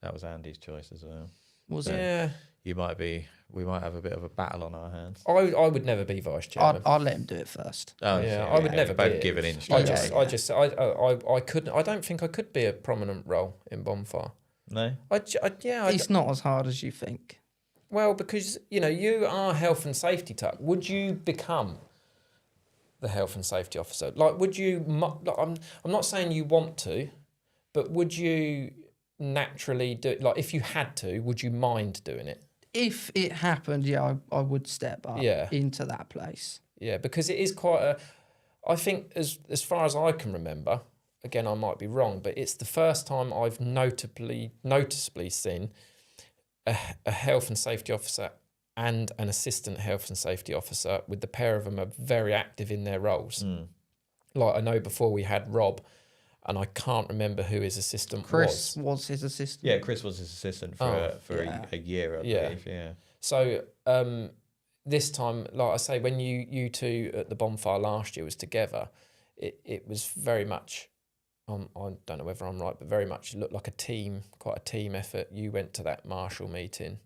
that was Andy's choice as well. Was So- it? Yeah. We might have a bit of a battle on our hands. I would never be vice chairman. I'd let him do it first. Oh, Yeah, so, I would never both be. give an inch. I Yeah, just, yeah. I couldn't. I don't think I could be a prominent role in Bonfire. No. It's not as hard as you think. Well, because you are health and safety tuck. Would you become the health and safety officer? Like, would you? Like, I'm not saying you want to, but would you naturally do it? Like, if you had to, would you mind doing it? If it happened, yeah, I would step up into that place. Yeah, because it is quite a. I think as far as I can remember, again I might be wrong, but it's the first time I've noticeably seen a health and safety officer and an assistant health and safety officer, with the pair of them are very active in their roles. Like, I know before we had Rob, and I can't remember who his assistant Chris was. was his assistant. Yeah, Chris was his assistant for yeah. a year, I Yeah. believe. Yeah. So this time, like I say, when you two at the bonfire last year was together, it was very much, I don't know whether I'm right, but very much looked like a team, quite a team effort. You went to that Marshall meeting.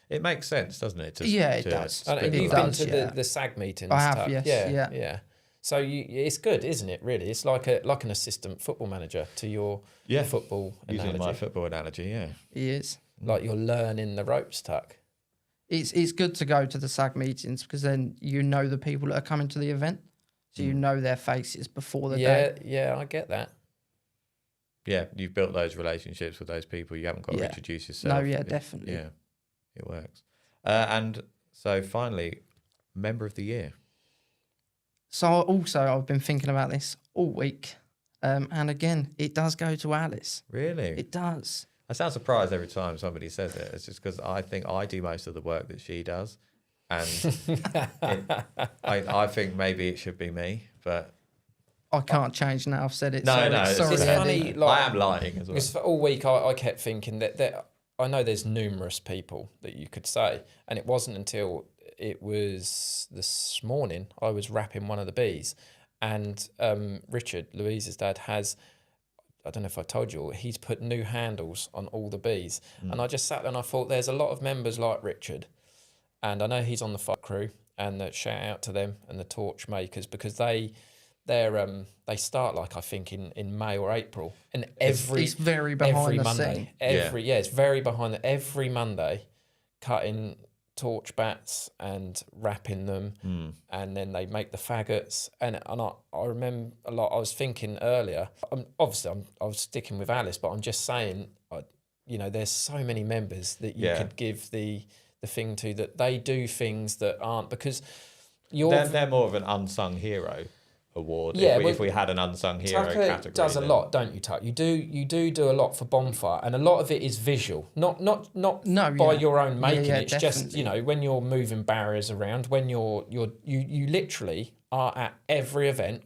It makes sense, doesn't it? It does. And It you've does, been to yeah. the SAG meetings. I have, Tuck. yes, Yeah. So it's good, isn't it? Really, it's like an assistant football manager to your football Using analogy. my football analogy, yeah. He is. Like, you're learning the ropes, Tuck. It's good to go to the SAG meetings because then you know the people that are coming to the event, so you know their faces before the day. Yeah, I get that. Yeah, you've built those relationships with those people. You haven't got to Yeah. introduce yourself. No, yeah, definitely. Yeah, it works. And so finally, member of the year. So also, I've been thinking about this all week, and again, it does go to Alice. Really? It does. I sound surprised every time somebody says it. It's just because I think I do most of the work that she does. And I think maybe it should be me, but... I can't change now. I've said it. No, sorry, it's Eddie. funny. Like, I am lying as well. because all week I kept thinking that I know there's numerous people that you could say, and it wasn't until it was this morning I was wrapping one of the bees, and Richard, Louise's dad, has, I don't know if I told you, he's put new handles on all the bees, and I just sat there and I thought, there's a lot of members like Richard, and I know he's on the fire crew, and shout out to them and the torch makers, because they start, like, I think in May or April, and It's very behind every the Monday, scene. it's very behind every Monday, cutting torch bats and wrapping them, and then they make the faggots, and I remember a lot. I was thinking earlier, I was sticking with Alice, but I'm just saying, there's so many members that you could give the thing to, that they do things that aren't, because they're more of an unsung hero award. Yeah, if we had an unsung hero Tucker category, does a then- lot, don't you, Tuck? You do a lot for Bonfire, and a lot of it is visual, not by your own making. Yeah, it's just definitely. when you're moving barriers around, when you literally are at every event.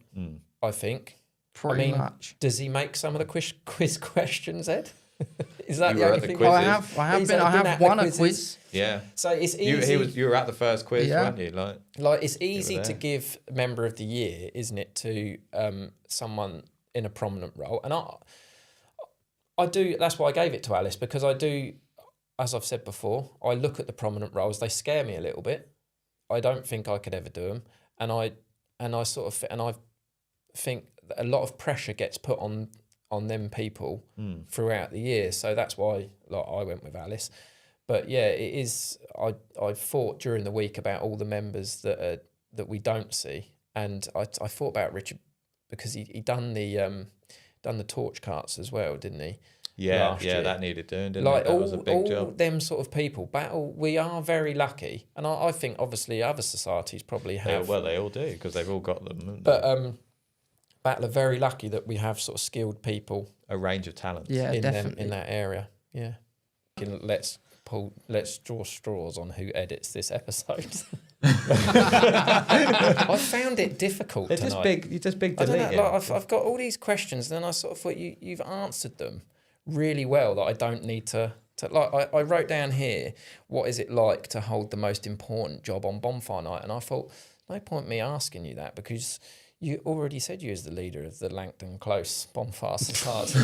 I think. Pretty much. Does he make some of the quiz questions, Ed? Is that You the were only at the thing? quizzes? I have He's been. I been at have the won a quizzes. quiz. Yeah. So it's easy. You were at the first quiz, Yeah. weren't you? Like, it's easy there. to give member of the year, isn't it, to someone in a prominent role? And I do. That's why I gave it to Alice, because I do. as I've said before, I look at the prominent roles. They scare me a little bit. I don't think I could ever do them, and I think that a lot of pressure gets put on them people throughout the year. So that's why I went with Alice. But yeah, it is. I thought during the week about all the members that we don't see, and I thought about Richard because he done the torch carts as well, didn't he? Yeah, that needed doing, didn't it? That was a big job. All them sort of people, Battle, we are very lucky. And I think, obviously, other societies probably have. Well, they all do, because they've all got them. But Battle are very lucky that we have sort of skilled people. A range of talents. Yeah, in definitely. in that area. Yeah. Let's draw straws on who edits this episode. I found it difficult They're tonight. you're just big I don't know, deleting. I've got all these questions, and then I sort of thought you've answered them really well that I don't need to I wrote down here, what is it like to hold the most important job on bonfire night? And I thought, no point me asking you that because you already said you was the leader of the Langton Close Bonfire Society.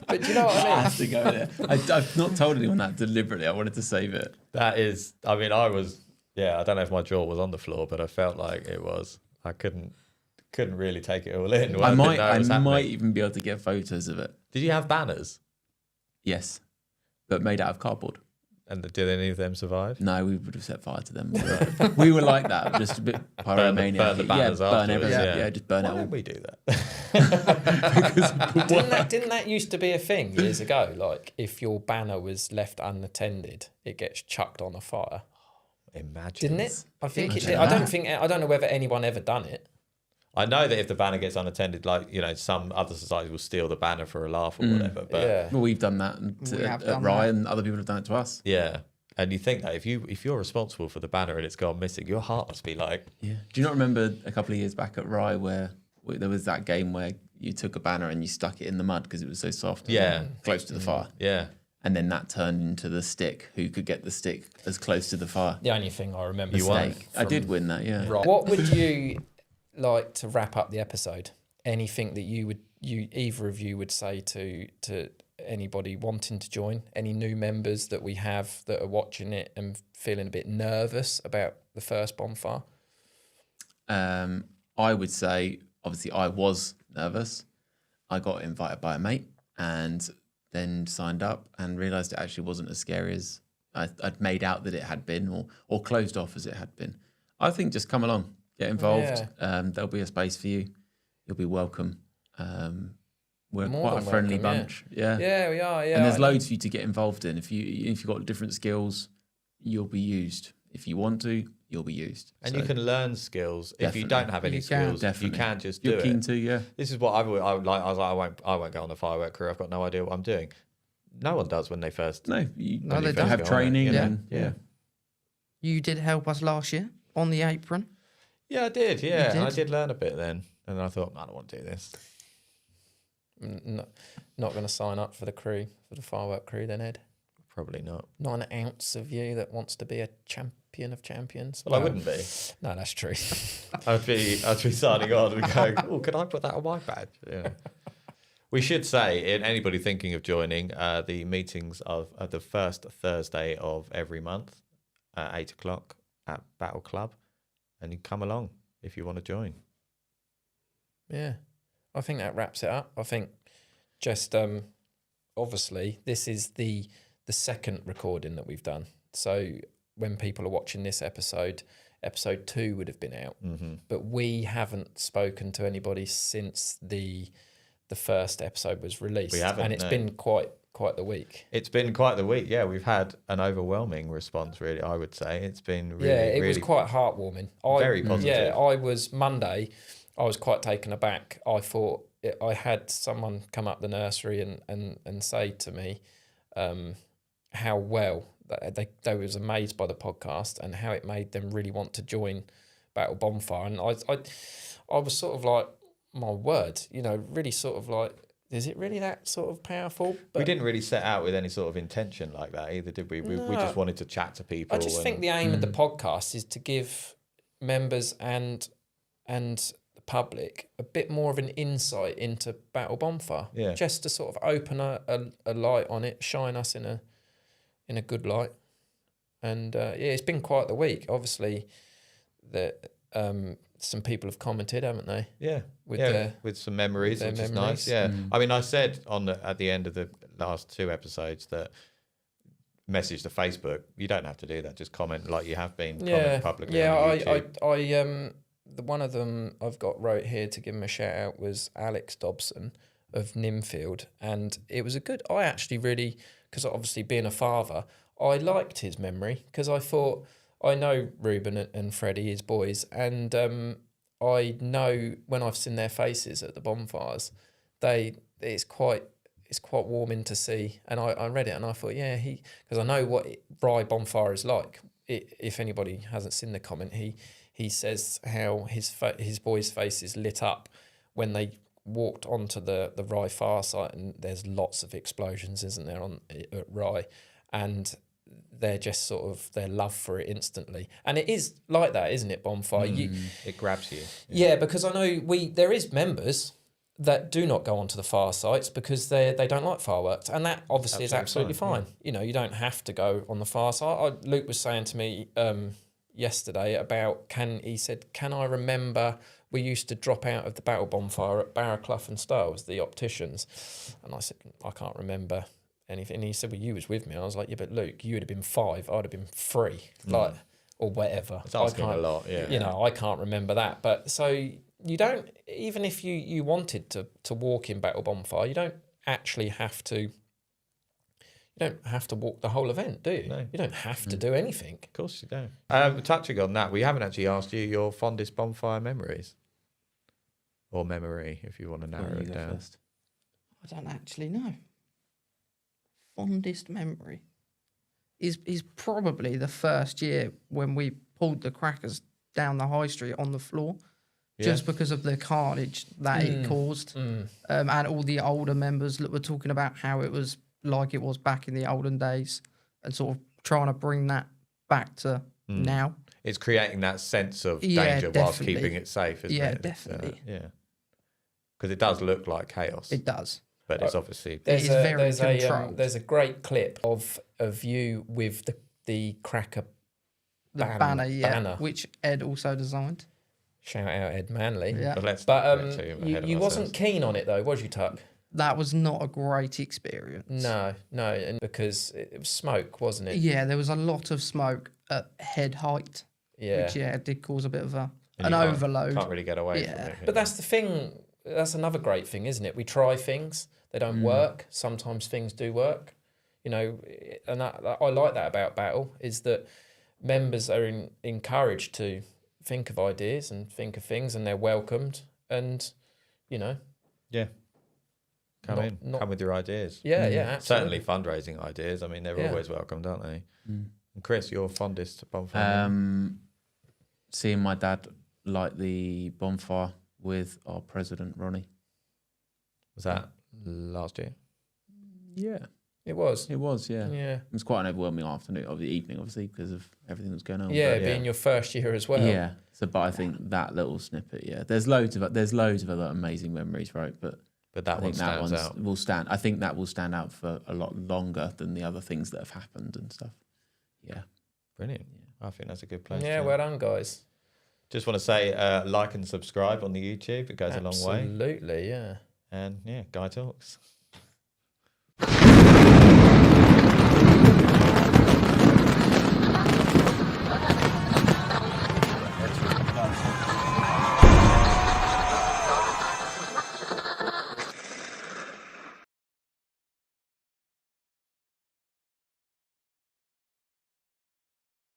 But do you know what I mean? I have to go there. I've not told anyone that deliberately. I wanted to save it. That is, I mean, I don't know if my jaw was on the floor, but I felt like it was. I couldn't really take it all in. I might even be able to get photos of it. Did you have banners? Yes, but made out of cardboard. And did any of them survive? No, we would have set fire to them. We were like that, just a bit pyromaniac. Burn the banners burn afterwards. everything. Yeah, just burn Why it all. don't we do that? Didn't that used to be a thing years ago? Like if your banner was left unattended, it gets chucked on a fire. Imagine. Didn't it? I think it Imagine did. that. I don't know whether anyone ever done it. I know that if the banner gets unattended, like, some other societies will steal the banner for a laugh or whatever. But Yeah. Well, we've done that at Rye, and other people have done it to us. yeah. And you think that if you're responsible for the banner and it's gone missing, your heart must be like, Yeah. Do you not remember a couple of years back at Rye where there was that game where you took a banner and you stuck it in the mud because it was so soft? And close to the fire. yeah. And then that turned into the stick. Who could get the stick as close to the fire? The only thing I remember. You won. I did win that, yeah. Right. What would you like to wrap up the episode? Anything that either of you would say to anybody wanting to join? Any new members that we have that are watching it and feeling a bit nervous about the first bonfire? I would say, obviously, I was nervous. I got invited by a mate and then signed up and realised it actually wasn't as scary as I'd made out that it had been or closed off as it had been. I think just come along, get involved. Yeah. There'll be a space for you. You'll be welcome. We're More quite a than friendly welcome, bunch. Yeah. Yeah, we are. Yeah, And there's I know. loads for you to get involved in. If you've got different skills, you'll be used. If you want to, you'll be used. And So you can learn skills. If you Definitely. don't have any You can. skills, Definitely. you can just do you're keen it. to, yeah. This is what I was like, I won't go on the firework crew. I've got no idea what I'm doing. No one does when they first. No, you No, they don't. have training. Yeah. And, yeah. You did help us last year on the apron. Yeah, I did. Yeah, You did? I did learn a bit then, and I thought, I don't want to do this. Not going to sign up for the firework crew then, Ed? Probably not. Not an ounce of you that wants to be a champion of champions? Well, I wouldn't be. No, that's true. I'd be signing on and going, oh, can I put that on my badge? Yeah. We should say, in anybody thinking of joining, the meetings of the first Thursday of every month at 8 o'clock at Battle Club, and you come along if you want to join. Yeah, I think that wraps it up. I think just obviously this is the second recording that we've done. So when people are watching this episode 2 would have been out, but we haven't spoken to anybody since the first episode was released. We haven't, and it's no. been quite the week. It's been quite the week. Yeah, we've had an overwhelming response, really, I would say. It's been really, it was really quite heartwarming. very positive. Yeah, I was Monday. I was quite taken aback. I thought I had someone come up the nursery and say to me how well they was amazed by the podcast and how it made them really want to join Battle Bonfire. And I was sort of like, my word, really sort of like, is it really that sort of powerful? But we didn't really set out with any sort of intention like that either, did we? We just wanted to chat to people. I just think the aim of the podcast is to give members and the public a bit more of an insight into Battle Bonfire. Yeah. Just to sort of open a light on it, shine us in a good light. And it's been quite the week. Obviously, some people have commented, haven't they? Yeah, with some memories, which is nice. Yeah, I mean, I said at the end of the last 2 episodes that message to Facebook. You don't have to do that. Just comment like you have been. Comment publicly. Yeah, on YouTube. One of them I've got wrote here to give him a shout out was Alex Dobson of Nimfield, and it was I actually really, because obviously being a father, I liked his memory because I thought, I know Ruben and Freddie, his boys, and I know when I've seen their faces at the bonfires, it's quite warming to see. And I read it and I thought, yeah, because I know what Rye bonfire is like. If anybody hasn't seen the comment, he says how his boys' faces lit up when they walked onto the Rye fire site, and there's lots of explosions, isn't there, at Rye, and they're just sort of their love for it instantly. And it is like that, isn't it, bonfire? It grabs you. Yeah, because I know there is members that do not go onto the fire sites because they don't like fireworks, and that obviously is absolutely fine. Yeah. You know, you don't have to go on the fire site. Luke was saying to me yesterday about can I remember we used to drop out of the Battle Bonfire at Barraclough and Styles, the opticians, and I said I can't remember anything. And he said, well, you was with me. I was like, yeah, but Luke, you would have been 5, I'd have been 3, like, or whatever. It's asking a lot, yeah. You know, I can't remember that. But so you don't, even if you wanted to walk in Battle Bonfire, you don't actually have to. You don't have to walk the whole event, do you? No. You don't have to do anything. Of course you don't. Touching on that, we haven't actually asked you your fondest bonfire memories. Or memory, if you want to narrow it down. First. I don't actually know. Fondest memory is probably the first year when we pulled the crackers down the high street on the floor, just because of the carnage that it caused. And all the older members that were talking about how it was like it was back in the olden days, and sort of trying to bring that back to now. It's creating that sense of danger whilst keeping it safe, isn't it? Yeah, definitely. Because it does look like chaos. It does. But it's obviously... There's a great clip of you with the cracker banner, which Ed also designed. Shout out Ed Manley. Yeah. But you wasn't keen on it though, was you, Tuck? That was not a great experience. No, and because it was smoke, wasn't it? Yeah, there was a lot of smoke at head height. Yeah. Which did cause a bit of an overload. Can't really get away from it. But that's the thing. That's another great thing, isn't it? We try things, they don't work. Sometimes things do work, you know. And I like that about Battle, is that members are encouraged to think of ideas and think of things, and they're welcomed. And you know, come with your ideas. Yeah, absolutely. Certainly fundraising ideas. I mean, they're always welcomed, aren't they? And Chris, your fondest bonfire? Seeing my dad light the bonfire with our president, Ronnie. Was that last year? Yeah. It was, yeah. Yeah. It was quite an overwhelming afternoon, of the evening, obviously, because of everything that was going on. Yeah, being your first year as well. Yeah. So, but I think that little snippet, there's loads of other amazing memories, right? But that one stands out. I think that will stand out for a lot longer than the other things that have happened and stuff. Yeah. Brilliant. I think that's a good place. Yeah, well done, guys. Just want to say like and subscribe on the YouTube. It goes a long way. Absolutely, yeah. And Guy Talks.